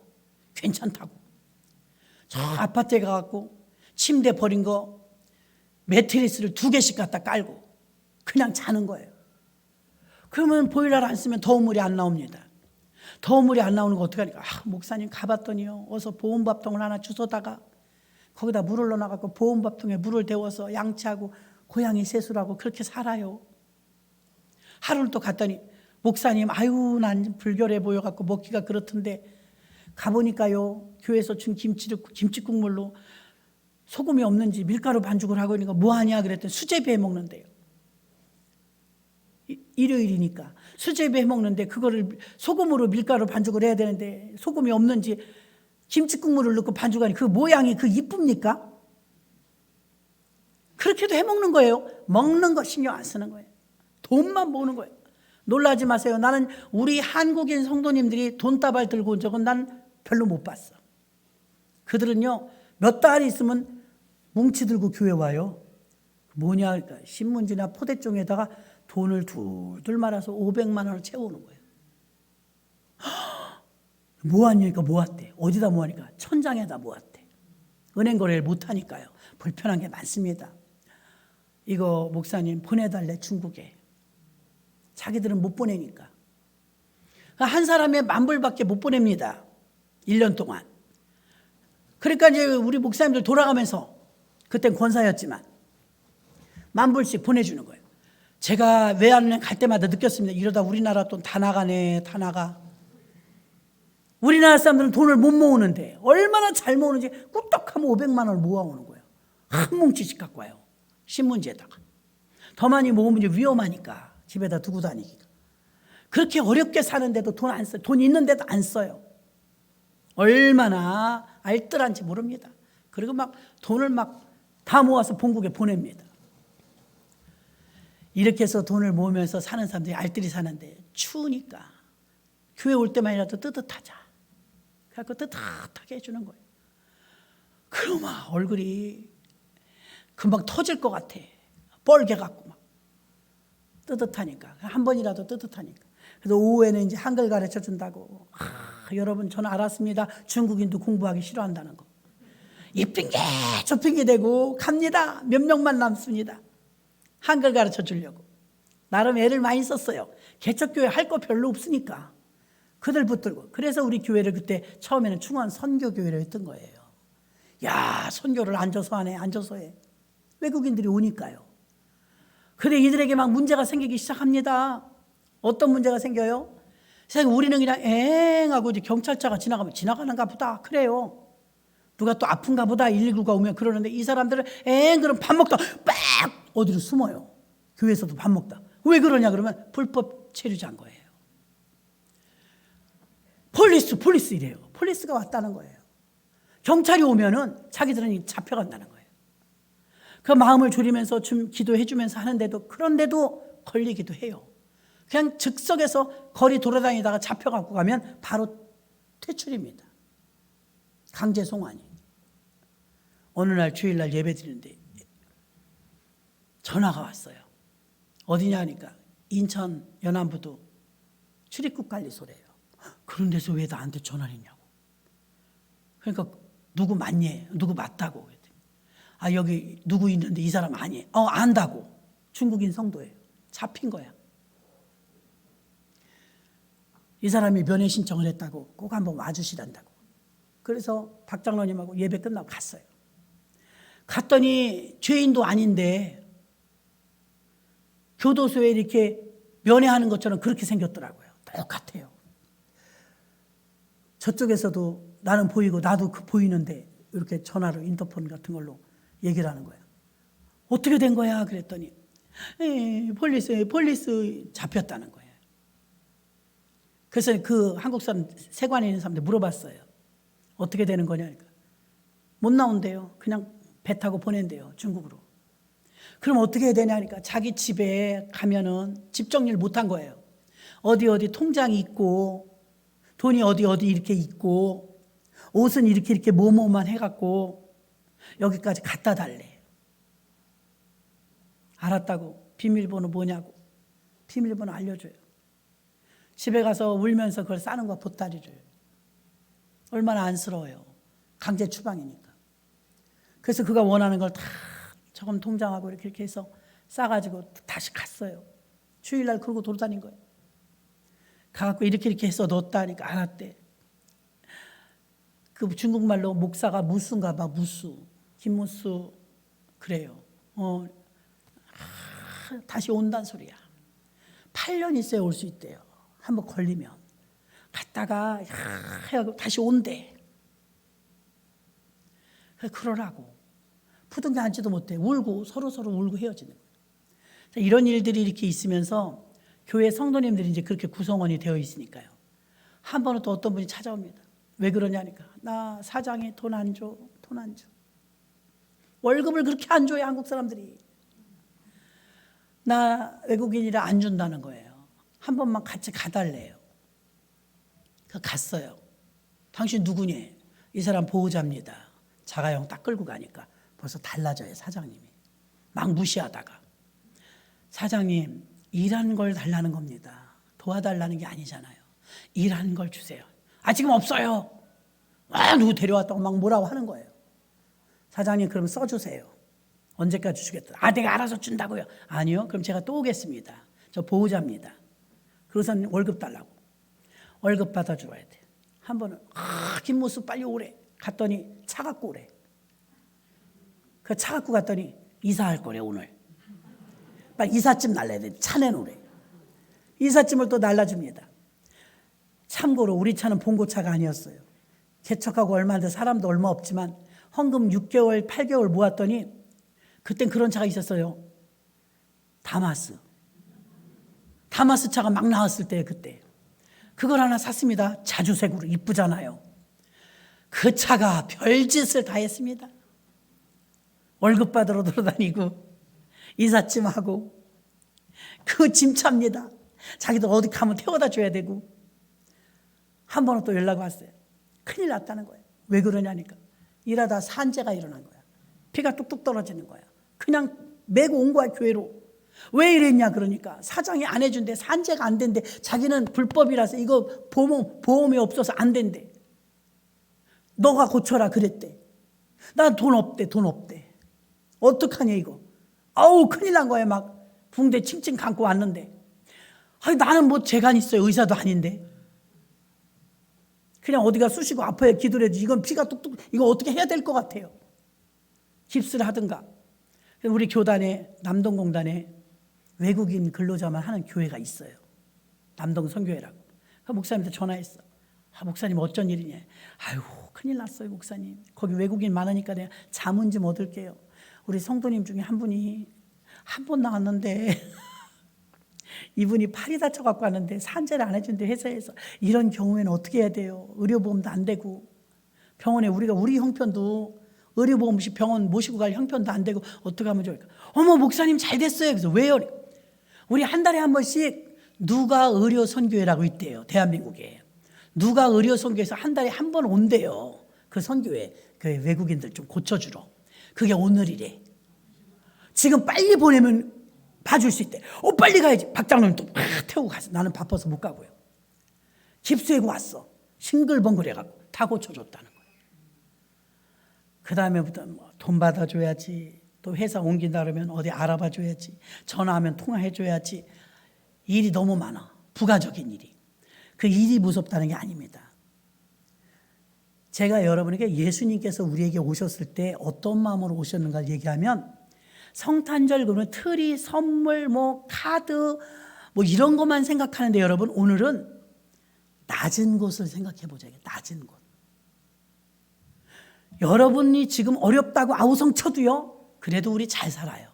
괜찮다고. 저 아파트에 가갖고 침대 버린 거 매트리스를 2개씩 갖다 깔고 그냥 자는 거예요. 그러면 보일러를 안 쓰면 더운 물이 안 나옵니다. 더운 물이 안 나오는 거 어떻게 하니까 목사님 가봤더니요, 어서 보온밥통을 하나 주워다가 거기다 물을 넣어놔갖고 보온밥통에 물을 데워서 양치하고 고양이 세수하고 그렇게 살아요. 하루를 또 갔더니 목사님 아유 난 불결해 보여갖고 먹기가 그렇던데 가보니까요 교회에서 준 김치국물로 소금이 없는지 밀가루 반죽을 하고 있는 거 뭐하냐 그랬더니 수제비 해 먹는데요. 일요일이니까 수제비 해 먹는데 그거를 소금으로 밀가루 반죽을 해야 되는데 소금이 없는지 김치국물을 넣고 반죽하니 그 모양이 그 이쁩니까? 그렇게도 해 먹는 거예요. 먹는 거 신경 안 쓰는 거예요. 돈만 모으는 거예요. 놀라지 마세요. 나는 우리 한국인 성도님들이 돈다발 들고 온 적은 난 별로 못 봤어. 그들은요 몇 달 있으면 뭉치 들고 교회 와요. 뭐냐 그러니까 신문지나 포대종에다가 돈을 둘둘 말아서 500만 원을 채우는 거예요. 모았냐니까 모았대. 어디다 모으니까 천장에다 모았대. 은행 거래를 못하니까요. 불편한 게 많습니다. 이거 목사님 보내달래 중국에. 자기들은 못 보내니까. 한 사람에 10,000불밖에 못 보냅니다. 1년 동안. 그러니까 이제 우리 목사님들 돌아가면서 그땐 권사였지만 10,000불씩 보내주는 거예요. 제가 외환은행 갈 때마다 느꼈습니다. 이러다 우리나라 돈 다 나가네, 다 나가. 우리나라 사람들은 돈을 못 모으는데 얼마나 잘 모으는지 꿀떡하면 500만 원을 모아오는 거예요. 한 뭉치씩 갖고 와요. 신문지에다가. 더 많이 모으면 이제 위험하니까 집에다 두고 다니기가. 그렇게 어렵게 사는데도 돈 안 써요. 돈 있는데도 안 써요. 얼마나 알뜰한지 모릅니다. 그리고 막 돈을 막 다 모아서 본국에 보냅니다. 이렇게 해서 돈을 모으면서 사는 사람들이 알뜰히 사는데 추우니까 교회 올 때만이라도 뜨뜻하자. 그래서 뜨뜻하게 해주는 거예요. 그러면 얼굴이 금방 터질 것 같아. 뻘개갖고 막. 뜨뜻하니까. 한 번이라도 뜨뜻하니까. 그래서 오후에는 이제 한글 가르쳐 준다고. 여러분 저는 알았습니다. 중국인도 공부하기 싫어한다는 거. 이 핑계 저 핑계 대고 갑니다. 몇 명만 남습니다. 한글 가르쳐 주려고. 나름 애를 많이 썼어요. 개척교회 할 거 별로 없으니까 그들 붙들고. 그래서 우리 교회를 그때 처음에는 충원 선교교회로 했던 거예요. 야, 선교를 앉아서 하네. 앉아서 해. 외국인들이 오니까요. 근데 이들에게 막 문제가 생기기 시작합니다. 어떤 문제가 생겨요? 우리는 그냥 엥하고 이제 경찰차가 지나가면 지나가는가 보다 그래요. 누가 또 아픈가 보다 119가 오면 그러는데 이 사람들은 그럼 밥 먹다 빡 어디로 숨어요. 교회에서도 밥 먹다. 왜 그러냐 그러면 불법 체류자인 거예요. 폴리스 이래요. 폴리스가 왔다는 거예요. 경찰이 오면은 자기들은 잡혀간다는 거예요. 그 마음을 졸이면서 좀 기도해 주면서 하는데도 그런데도 걸리기도 해요. 그냥 즉석에서 거리 돌아다니다가 잡혀갖고 가면 바로 퇴출입니다. 강제 송환이. 어느 날 주일날 예배 드리는데 전화가 왔어요. 어디냐 하니까 인천 연안부도 출입국 관리소래요. 그런 데서 왜 나한테 전화를 했냐고. 그러니까 누구 맞니? 누구 맞다고 그랬더니 여기 누구 있는데 이 사람 아니에요. 안다고. 중국인 성도예요. 잡힌 거야. 이 사람이 면회 신청을 했다고 꼭 한번 와주시란다고. 그래서 박 장로님하고 예배 끝나고 갔어요. 갔더니 죄인도 아닌데 교도소에 이렇게 면회하는 것처럼 그렇게 생겼더라고요. 똑같아요. 저쪽에서도 나는 보이고 나도 보이는데 이렇게 전화로 인터폰 같은 걸로 얘기를 하는 거예요. 어떻게 된 거야? 그랬더니 폴리스 잡혔다는 거예요. 그래서 그 한국 사람 세관에 있는 사람들 물어봤어요. 어떻게 되는 거냐니까. 못 나온대요. 그냥 배 타고 보낸대요. 중국으로. 그럼 어떻게 해야 되냐니까 자기 집에 가면은 집 정리를 못한 거예요. 어디 통장이 있고 돈이 어디 이렇게 있고 옷은 이렇게 뭐뭐만 해갖고 여기까지 갖다 달래. 알았다고. 비밀번호 뭐냐고. 비밀번호 알려줘요. 집에 가서 울면서 그걸 싸는 거 보따리 줘요. 얼마나 안쓰러워요. 강제 추방이니까. 그래서 그가 원하는 걸 다 저금 통장하고 이렇게 해서 싸가지고 다시 갔어요. 주일날 그러고 돌아다닌 거예요. 가갖고 이렇게 해서 넣었다 하니까 알았대. 그 중국말로 목사가 무수인가 봐. 무수. 김무수 그래요. 다시 온다는 소리야. 8년 있어야 올 수 있대요. 한번 걸리면. 갔다가 다시 온대. 그러라고. 푸둥겨 앉지도 못해. 울고 서로 울고 헤어지는 거예요. 이런 일들이 이렇게 있으면서 교회 성도님들이 이제 그렇게 구성원이 되어 있으니까요. 한 번은 또 어떤 분이 찾아옵니다. 왜 그러냐니까. 나 사장이 돈 안 줘. 월급을 그렇게 안 줘요, 한국 사람들이. 나 외국인이라 안 준다는 거예요. 한 번만 같이 가달래요. 갔어요. 당신 누구니? 이 사람 보호자입니다. 자가용 딱 끌고 가니까 벌써 달라져요, 사장님이. 막 무시하다가. 사장님, 일한 걸 달라는 겁니다. 도와달라는 게 아니잖아요. 일한 걸 주세요. 지금 없어요. 누구 데려왔다고 막 뭐라고 하는 거예요. 사장님, 그럼 써주세요. 언제까지 주겠다. 내가 알아서 준다고요. 아니요, 그럼 제가 또 오겠습니다. 저 보호자입니다. 그래서는 월급 달라고. 월급 받아줘야 돼. 한 번은 김모수 빨리 오래. 갔더니 차 갖고 오래. 그 차 갖고 갔더니 이사할 거래 오늘. 빨리 이삿짐 날라야 돼. 차 내놓으래. 이삿짐을 또 날라줍니다. 참고로 우리 차는 봉고차가 아니었어요. 개척하고 얼마 안 돼 사람도 얼마 없지만 헌금 6개월, 8개월 모았더니 그땐 그런 차가 있었어요. 다마스 차가 막 나왔을 때 그때. 그걸 하나 샀습니다. 자주색으로 이쁘잖아요. 그 차가 별짓을 다 했습니다. 월급 받으러 돌아다니고 이삿짐하고 그 짐차입니다. 자기도 어디 가면 태워다 줘야 되고. 한 번은 또 연락 왔어요. 큰일 났다는 거예요. 왜 그러냐니까 일하다 산재가 일어난 거야. 피가 뚝뚝 떨어지는 거야. 그냥 메고 온 거야, 교회로. 왜 이랬냐 그러니까 사장이 안 해준대. 산재가 안 된대. 자기는 불법이라서 이거 보험이 없어서 안 된대. 너가 고쳐라 그랬대. 나 돈 없대, 돈 없대. 어떡하냐 이거. 아우 큰일 난 거야. 막 붕대 칭칭 감고 왔는데. 아니 나는 뭐 재간 있어요. 의사도 아닌데. 그냥 어디가 쑤시고 아파야 기도를 해도 이건 피가 뚝뚝, 이거 어떻게 해야 될 것 같아요. 깁스를 하든가. 우리 교단에, 남동공단에 외국인 근로자만 하는 교회가 있어요. 남동선교회라고. 그 목사님한테 전화했어. 목사님 어쩐 일이냐. 아유 큰일 났어요 목사님. 거기 외국인 많으니까 내가 자문 좀 얻을게요. 우리 성도님 중에 한 분이 한 번 나왔는데 이분이 팔이 다쳐갖고 왔는데 산재를 안 해준대 회사에서. 이런 경우에는 어떻게 해야 돼요? 의료보험도 안 되고 병원에 우리 형편도 의료보험 없이 병원 모시고 갈 형편도 안 되고 어떻게 하면 좋을까? 어머 목사님 잘 됐어요. 그래서 왜요? 우리 한 달에 한 번씩 누가 의료 선교회라고 있대요. 대한민국에. 누가 의료 선교회에서 한 달에 한 번 온대요. 그 선교회 그 외국인들 좀 고쳐주러. 그게 오늘이래. 지금 빨리 보내면 봐줄 수 있대. 빨리 가야지. 박장로님 또 태우고 가서. 나는 바빠서 못 가고요. 깁스하고 왔어. 싱글벙글해갖고 다 고쳐줬다는 거예요. 그 다음에부터 돈 받아줘야지. 또 회사 옮긴다 그러면 어디 알아봐줘야지. 전화하면 통화해줘야지. 일이 너무 많아. 부가적인 일이. 그 일이 무섭다는 게 아닙니다. 제가 여러분에게 예수님께서 우리에게 오셨을 때 어떤 마음으로 오셨는가 얘기하면 성탄절 그러면 트리, 선물, 카드 이런 것만 생각하는데 여러분 오늘은 낮은 곳을 생각해 보자. 낮은 곳. 여러분이 지금 어렵다고 아우성 쳐도요. 그래도 우리 잘 살아요.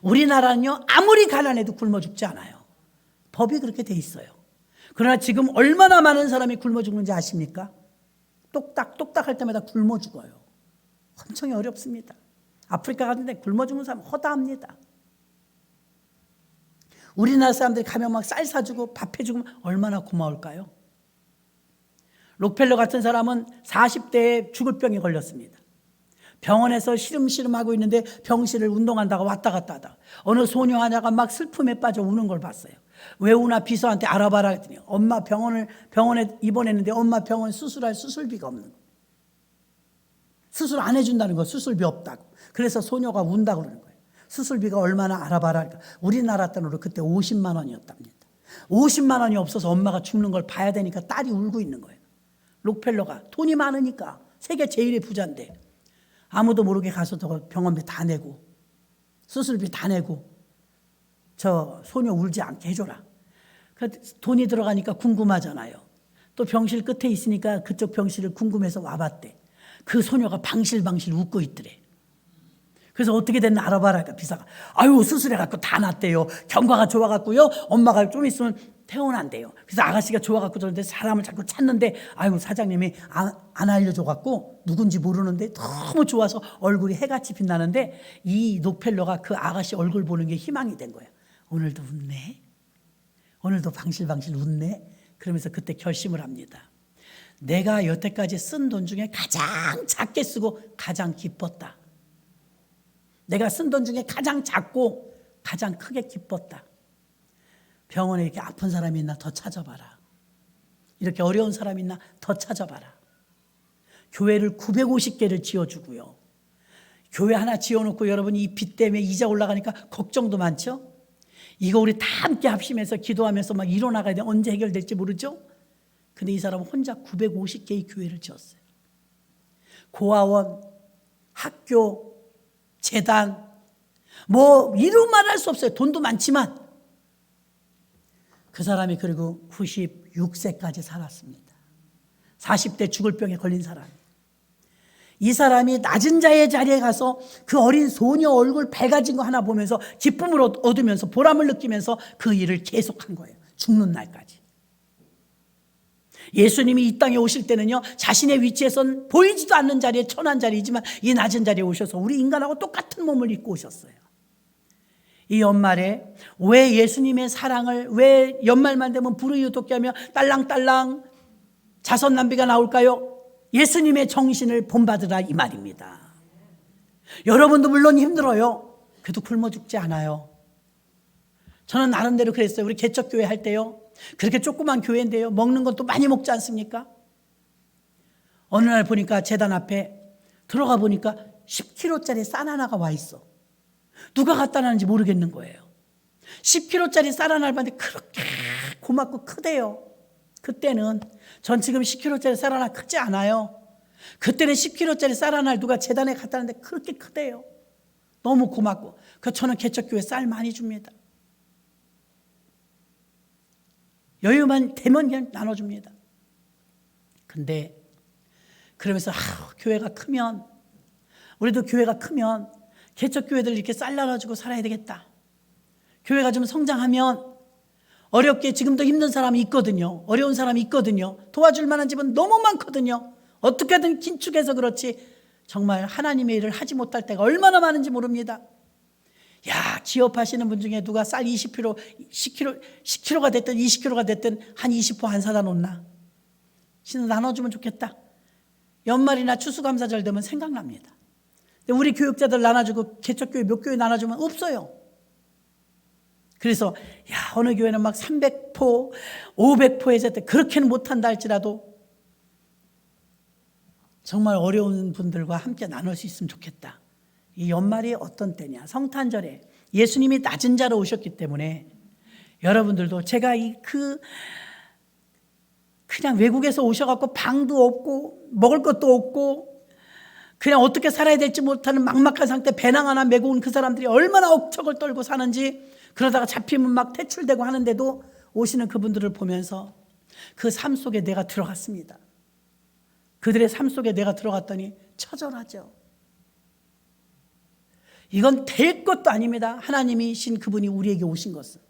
우리나라는요. 아무리 가난해도 굶어 죽지 않아요. 법이 그렇게 돼 있어요. 그러나 지금 얼마나 많은 사람이 굶어 죽는지 아십니까? 똑딱 할 때마다 굶어 죽어요. 엄청 어렵습니다. 아프리카 같은 데 굶어 죽는 사람 허다합니다. 우리나라 사람들이 가면 막 쌀 사주고 밥 해주고 얼마나 고마울까요? 록펠러 같은 사람은 40대에 죽을 병에 걸렸습니다. 병원에서 시름시름하고 있는데 병실을 운동한다고 왔다 갔다 하다가 어느 소녀 하나가 막 슬픔에 빠져 우는 걸 봤어요. 왜 우나 비서한테 알아봐라 했더니 엄마 병원에 입원했는데 엄마 병원 수술할 수술비가 없는 거예요. 수술 안 해준다는 거. 수술비 없다고. 그래서 소녀가 운다고 그러는 거예요. 수술비가 얼마나 알아봐라 하니까 우리나라 돈으로 그때 50만 원이었답니다. 50만 원이 없어서 엄마가 죽는 걸 봐야 되니까 딸이 울고 있는 거예요. 록펠러가 돈이 많으니까 세계 제일의 부자인데 아무도 모르게 가서 병원비 다 내고 수술비 다 내고 저 소녀 울지 않게 해줘라. 돈이 들어가니까 궁금하잖아요. 또 병실 끝에 있으니까 그쪽 병실을 궁금해서 와봤대. 그 소녀가 방실방실 웃고 있더래. 그래서 어떻게 됐나 알아봐라. 그러니까 비사가 아유 수술해갖고 다 났대요. 경과가 좋아갖고요. 엄마가 좀 있으면 퇴원한대요. 그래서 아가씨가 좋아갖고 저런데 사람을 자꾸 찾는데 아유 사장님이 안 알려줘갖고 누군지 모르는데 너무 좋아서 얼굴이 해같이 빛나는데 이 록펠러가 그 아가씨 얼굴 보는 게 희망이 된 거예요. 오늘도 웃네. 오늘도 방실방실 웃네. 그러면서 그때 결심을 합니다. 내가 여태까지 쓴 돈 중에 가장 작게 쓰고 가장 기뻤다. 내가 쓴 돈 중에 가장 작고 가장 크게 기뻤다. 병원에 이렇게 아픈 사람이 있나 더 찾아봐라. 이렇게 어려운 사람이 있나 더 찾아봐라. 교회를 950개를 지어주고요. 교회 하나 지어놓고 여러분이 이 빚 때문에 이자 올라가니까 걱정도 많죠. 이거 우리 다 함께 합심해서 기도하면서 막 이뤄나가야 돼. 언제 해결될지 모르죠. 근데 이 사람은 혼자 950개의 교회를 지었어요. 고아원, 학교, 재단, 이루 말할 수 없어요. 돈도 많지만 그 사람이 그리고 96세까지 살았습니다. 40대 죽을 병에 걸린 사람. 이 사람이 낮은 자의 자리에 가서 그 어린 소녀 얼굴 밝아진 거 하나 보면서 기쁨을 얻으면서 보람을 느끼면서 그 일을 계속한 거예요. 죽는 날까지. 예수님이 이 땅에 오실 때는요, 자신의 위치에선 보이지도 않는 자리에 천한 자리이지만 이 낮은 자리에 오셔서 우리 인간하고 똑같은 몸을 입고 오셨어요. 이 연말에 왜 예수님의 사랑을 왜 연말만 되면 불의유독게 하며 딸랑딸랑 자선남비가 나올까요? 예수님의 정신을 본받으라 이 말입니다. 여러분도 물론 힘들어요. 그래도 굶어 죽지 않아요. 저는 나름대로 그랬어요. 우리 개척교회 할 때요. 그렇게 조그만 교회인데요. 먹는 것도 많이 먹지 않습니까? 어느 날 보니까 제단 앞에 들어가 보니까 10kg짜리 쌀 하나가 와 있어. 누가 갖다 놨는지 모르겠는 거예요. 10kg짜리 쌀 하나를 봤는데 그렇게 고맙고 크대요. 그때는 전 지금 10kg짜리 쌀 하나 크지 않아요. 그때는 10kg짜리 쌀 하나를 누가 재단에 갖다 놨는데 그렇게 크대요. 너무 고맙고. 그래서 저는 개척교회 쌀 많이 줍니다. 여유만 되면 그냥 나눠줍니다. 근데 그러면서 교회가 크면, 우리도 교회가 크면 개척교회들 이렇게 쌀 나눠주고 살아야 되겠다. 교회가 좀 성장하면, 어렵게 지금도 힘든 사람이 있거든요. 어려운 사람이 있거든요. 도와줄 만한 집은 너무 많거든요. 어떻게든 긴축해서 그렇지 정말 하나님의 일을 하지 못할 때가 얼마나 많은지 모릅니다. 야, 기업하시는 분 중에 누가 쌀 20kg, 10kg가 됐든 20kg가 됐든 한 20포 안 사다 놓나? 신은 나눠주면 좋겠다. 연말이나 추수감사절 되면 생각납니다. 근데 우리 교육자들 나눠주고 개척교회 몇 교회 나눠주면 없어요. 그래서 야, 어느 교회는 막 300포, 500포에서 그렇게는 못한다 할지라도 정말 어려운 분들과 함께 나눌 수 있으면 좋겠다. 이 연말이 어떤 때냐? 성탄절에 예수님이 낮은 자로 오셨기 때문에 여러분들도 제가 그냥 외국에서 오셔갖고 방도 없고 먹을 것도 없고 그냥 어떻게 살아야 될지 못하는 막막한 상태, 배낭 하나 메고 온 그 사람들이 얼마나 억척을 떨고 사는지, 그러다가 잡히면 막 퇴출되고 하는데도 오시는 그분들을 보면서 그 삶 속에 내가 들어갔습니다. 그들의 삶 속에 내가 들어갔더니 처절하죠. 이건 될 것도 아닙니다. 하나님이신 그분이 우리에게 오신 것은.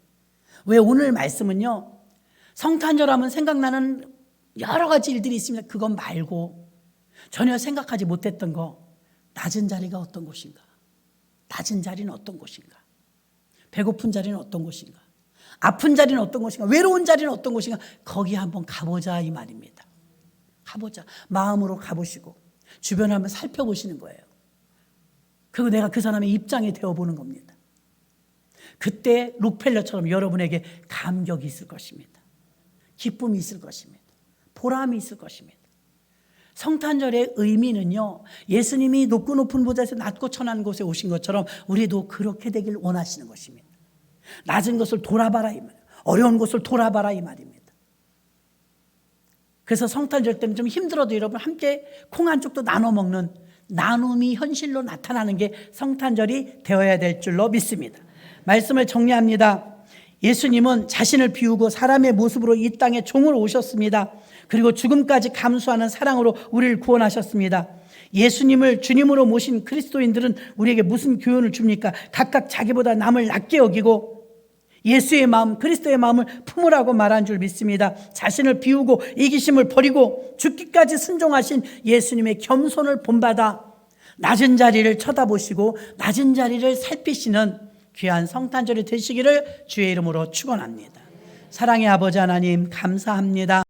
왜 오늘 말씀은요, 성탄절 하면 생각나는 여러 가지 일들이 있습니다. 그건 말고 전혀 생각하지 못했던 거, 낮은 자리가 어떤 곳인가? 낮은 자리는 어떤 곳인가? 배고픈 자리는 어떤 곳인가? 아픈 자리는 어떤 곳인가? 외로운 자리는 어떤 곳인가? 거기 한번 가보자 이 말입니다. 가보자. 마음으로 가보시고 주변을 한번 살펴보시는 거예요. 그리고 내가 그 사람의 입장이 되어보는 겁니다. 그때 록펠러처럼 여러분에게 감격이 있을 것입니다. 기쁨이 있을 것입니다. 보람이 있을 것입니다. 성탄절의 의미는요, 예수님이 높고 높은 보좌에서 낮고 천한 곳에 오신 것처럼 우리도 그렇게 되길 원하시는 것입니다. 낮은 것을 돌아봐라 이 말이에요. 어려운 것을 돌아봐라 이 말입니다. 그래서 성탄절 때는 좀 힘들어도 여러분 함께 콩 한 쪽도 나눠 먹는 나눔이 현실로 나타나는 게 성탄절이 되어야 될 줄로 믿습니다. 말씀을 정리합니다. 예수님은 자신을 비우고 사람의 모습으로 이 땅에 종으로 오셨습니다. 그리고 죽음까지 감수하는 사랑으로 우리를 구원하셨습니다. 예수님을 주님으로 모신 그리스도인들은 우리에게 무슨 교훈을 줍니까? 각각 자기보다 남을 낮게 여기고 예수의 마음, 그리스도의 마음을 품으라고 말한 줄 믿습니다. 자신을 비우고 이기심을 버리고 죽기까지 순종하신 예수님의 겸손을 본받아 낮은 자리를 쳐다보시고 낮은 자리를 살피시는 귀한 성탄절이 되시기를 주의 이름으로 축원합니다. 사랑의 아버지 하나님 감사합니다.